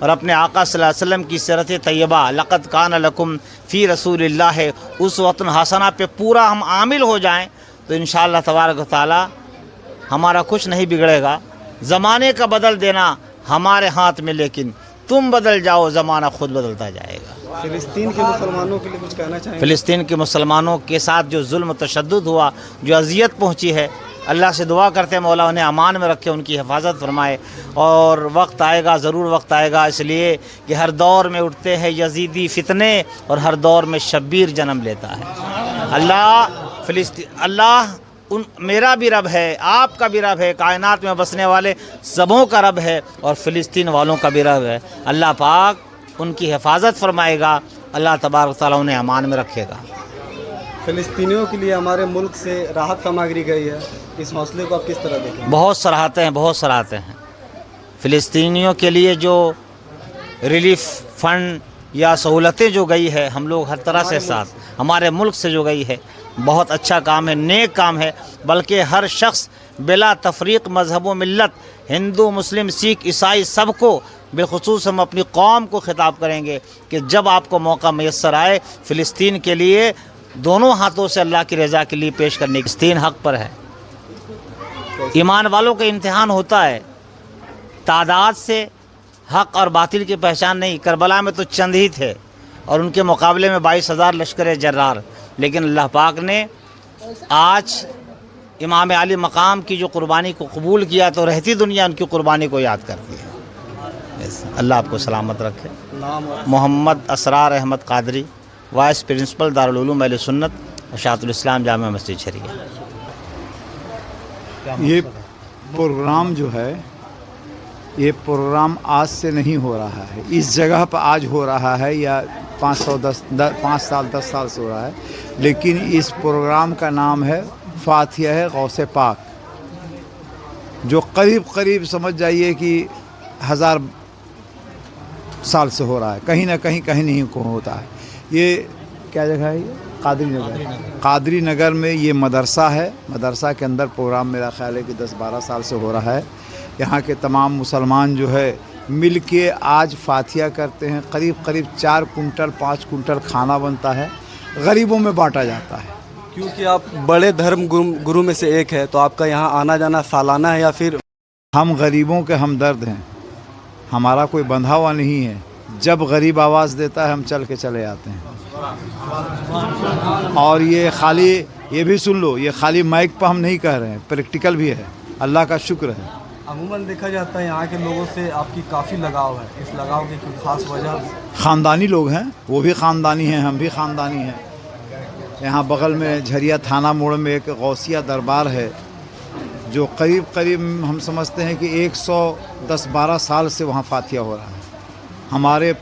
اور اپنے آقا صلی اللہ علیہ وسلم کی سیرت طیبہ لقد کان لکم فی رسول اللہ اسوۃ حسنہ پہ پورا ہم عامل ہو جائیں تو انشاءاللہ تبارک و تعالی ہمارا کچھ نہیں بگڑے گا. زمانے کا بدل دینا ہمارے ہاتھ میں، لیکن تم بدل جاؤ زمانہ خود بدلتا جائے گا. فلسطین کے مسلمانوں کے لیے کچھ کہنا چاہیں گے؟ فلسطین کے مسلمانوں کے ساتھ جو ظلم و تشدد ہوا، جو اذیت پہنچی ہے، اللہ سے دعا کرتے ہیں مولا انہیں امان میں رکھے، ان کی حفاظت فرمائے. اور وقت آئے گا، ضرور وقت آئے گا، اس لیے کہ ہر دور میں اٹھتے ہیں یزیدی فتنے اور ہر دور میں شبیر جنم لیتا ہے. اللہ میرا بھی رب ہے، آپ کا بھی رب ہے، کائنات میں بسنے والے سبوں کا رب ہے، اور فلسطین والوں کا بھی رب ہے. اللہ پاک ان کی حفاظت فرمائے گا، اللہ تبارک تعالیٰ انہیں امان میں رکھے گا. فلسطینیوں کے لیے ہمارے ملک سے راحت سامگری گئی ہے، اس حوصلے کو آپ کس طرح دیکھیں گے؟ بہت سراہتے ہیں. فلسطینیوں کے لیے جو ریلیف فنڈ یا سہولتیں جو گئی ہے، ہم لوگ ہر طرح سے ساتھ، ہمارے ملک سے جو گئی ہے، بہت اچھا کام ہے، نیک کام ہے. بلکہ ہر شخص بلا تفریق مذہب و ملت، ہندو مسلم سکھ عیسائی، سب کو، بالخصوص ہم اپنی قوم کو خطاب کریں گے کہ جب آپ کو موقع میسر آئے فلسطین کے لیے دونوں ہاتھوں سے اللہ کی رضا کے لیے پیش کرنے کی. فلسطین حق پر ہے. ایمان والوں کا امتحان ہوتا ہے، تعداد سے حق اور باطل کی پہچان نہیں. کربلا میں تو چند ہی تھے اور ان کے مقابلے میں 22,000 لشکر جرار، لیکن اللہ پاک نے آج امام علی مقام کی جو قربانی کو قبول کیا تو رہتی دنیا ان کی قربانی کو یاد کرتی ہے. اللہ آپ کو سلامت رکھے. محمد اسرار احمد قادری، وائس پرنسپل دارالعلوم اہل سنت اشاعت الاسلام جامع مسجد شریعہ. یہ پروگرام جو ہے، یہ پروگرام آج سے نہیں ہو رہا ہے، اس جگہ پر آج ہو رہا ہے یا 5 سال 10 سال سے ہو رہا ہے، لیکن اس پروگرام کا نام ہے فاتحہ غوث پاک، جو قریب سمجھ جائیے کہ 1000 سال سے ہو رہا ہے. کہیں نہ کہیں کو ہوتا ہے. یہ کیا جگہ ہے؟ یہ قادری نگر میں یہ مدرسہ ہے. مدرسہ کے اندر پروگرام میرا خیال ہے کہ 10-12 سال سے ہو رہا ہے. یہاں کے تمام مسلمان جو ہے مل کے آج فاتحہ کرتے ہیں. قریب 4 کنٹل 5 کنٹل کھانا بنتا ہے، غریبوں میں بانٹا جاتا ہے. کیونکہ آپ بڑے دھرم گرو میں سے ایک ہے، تو آپ کا یہاں آنا جانا سالانہ ہے یا پھر؟ ہم غریبوں کے ہمدرد ہیں، ہمارا کوئی بندھا ہوا نہیں ہے. جب غریب آواز دیتا ہے ہم چل کے چلے آتے ہیں. اور یہ خالی، یہ بھی سن لو، یہ خالی مائک پہ ہم نہیں کہہ رہے ہیں، پریکٹیکل بھی ہے. اللہ کا شکر ہے. عموماً دیکھا جاتا ہے یہاں کے لوگوں سے آپ کی کافی لگاؤ ہے، اس لگاؤ کی کوئی خاص وجہ؟ خاندانی لوگ ہیں، وہ بھی خاندانی ہیں، ہم بھی خاندانی ہیں. یہاں بغل میں جھریا تھانہ موڑ میں ایک غوثیہ دربار ہے، جو قریب ہم سمجھتے ہیں کہ 110-12 سال سے وہاں فاتحہ ہو رہا ہے. ہمارے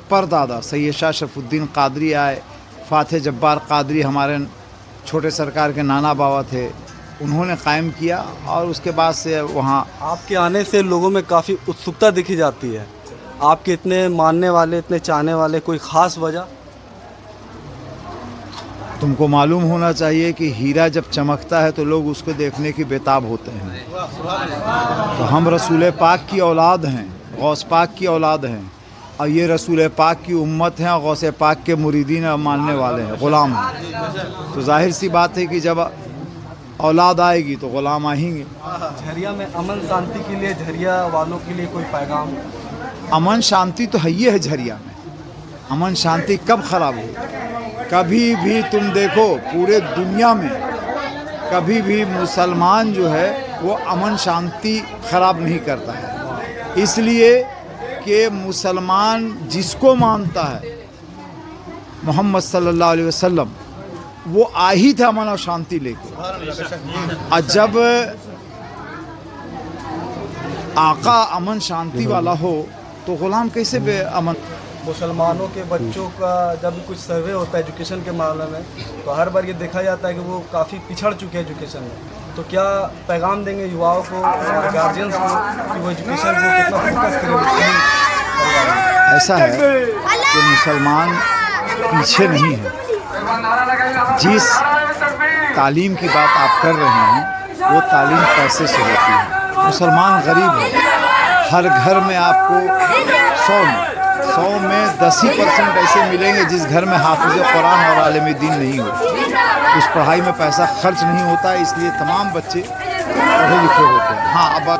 پردادا سید شاہ شرف الدین قادری آئے، فاتح جبار قادری ہمارے چھوٹے سرکار کے نانا بابا تھے، انہوں نے قائم کیا، اور اس کے بعد سے وہاں آپ کے آنے سے لوگوں میں کافی اتسکتا دکھی جاتی ہے. آپ کے اتنے ماننے والے، اتنے چاہنے والے، کوئی خاص وجہ؟ تم کو معلوم ہونا چاہیے کہ ہیرا جب چمکتا ہے تو لوگ اس کو دیکھنے کی بےتاب ہوتے ہیں. تو ہم رسول پاک کی اولاد ہیں، غوث پاک کی اولاد ہیں، اور یہ رسول پاک کی امت ہیں، اور غوث پاک کے مریدین اور ماننے والے ہیں، غلام ہیں. تو ظاہر سی بات ہے کہ جب اولاد آئے گی تو غلام آئیں گے. جھریا میں امن شانتی کے لیے، جھریا والوں کے لیے کوئی پیغام؟ امن شانتی تو ہے ہی ہے. جھریا میں امن شانتی کب خراب ہوئی؟ کبھی بھی تم دیکھو پورے دنیا میں کبھی بھی مسلمان جو ہے وہ امن شانتی خراب نہیں کرتا ہے. اس لیے کہ مسلمان جس کو مانتا ہے محمد صلی اللہ علیہ وسلم، وہ آئی تھا امن اور شانتی لے کے. اور جب آقا امن شانتی والا ہو تو غلام کیسے بے امن؟ مسلمانوں کے بچوں کا جب کچھ سروے ہوتا ہے ایجوکیشن کے معاملے میں، تو ہر بار یہ دیکھا جاتا ہے کہ وہ کافی پچھڑ چکے ہیں ایجوکیشن میں. تو کیا پیغام دیں گے یواؤں کو، گارجینس کو، کہ وہ ایجوکیشن کو کتنا فوکس کریں؟ ایسا ہے کہ مسلمان پیچھے نہیں ہے. جس تعلیم کی بات آپ کر رہے ہیں وہ تعلیم پیسے سے ہوتی ہے. مسلمان غریب ہے، ہر گھر میں آپ کو 100 میں 10% ایسے ملیں گے جس گھر میں حافظ قرآن اور عالم دین نہیں ہو. اس پڑھائی میں پیسہ خرچ نہیں ہوتا، اس لیے تمام بچے پڑھے لکھے ہوتے ہیں. ہاں، اب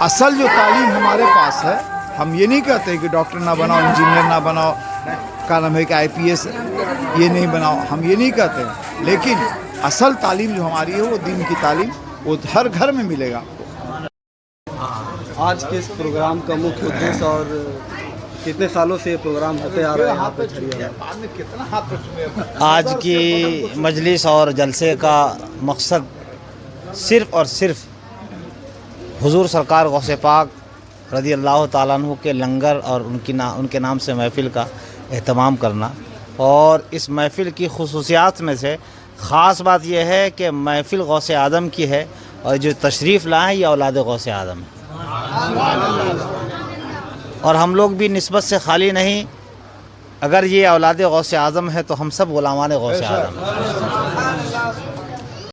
اصل جو تعلیم ہمارے پاس ہے، ہم یہ نہیں کہتے کہ ڈاکٹر نہ بناؤ، انجینئر نہ بناؤ، کا نام ہے کہ IPS یہ نہیں بناؤ، ہم یہ نہیں کہتے ہیں. لیکن اصل تعلیم جو ہماری ہے وہ دین کی تعلیم، وہ ہر گھر میں ملے گا. آج کے اس پروگرام کا مکھیہ ادیش اور کتنے سالوں سے یہ پروگرام ہوتے آ رہے ہیں یہاں پہ جھریا میں؟ آج کی مجلس اور جلسے کا مقصد صرف اور صرف حضور سرکار غوث پاک رضی اللہ تعالیٰ عنہ کے لنگر اور ان کے نام سے محفل کا اہتمام کرنا. اور اس محفل کی خصوصیات میں سے خاص بات یہ ہے کہ محفل غوث اعظم کی ہے، اور جو تشریف لائے ہیں یہ اولاد غوث اعظم ہے. اور ہم لوگ بھی نسبت سے خالی نہیں. اگر یہ اولاد غوث اعظم ہے تو ہم سب غلامان غوث اعظم ہیں.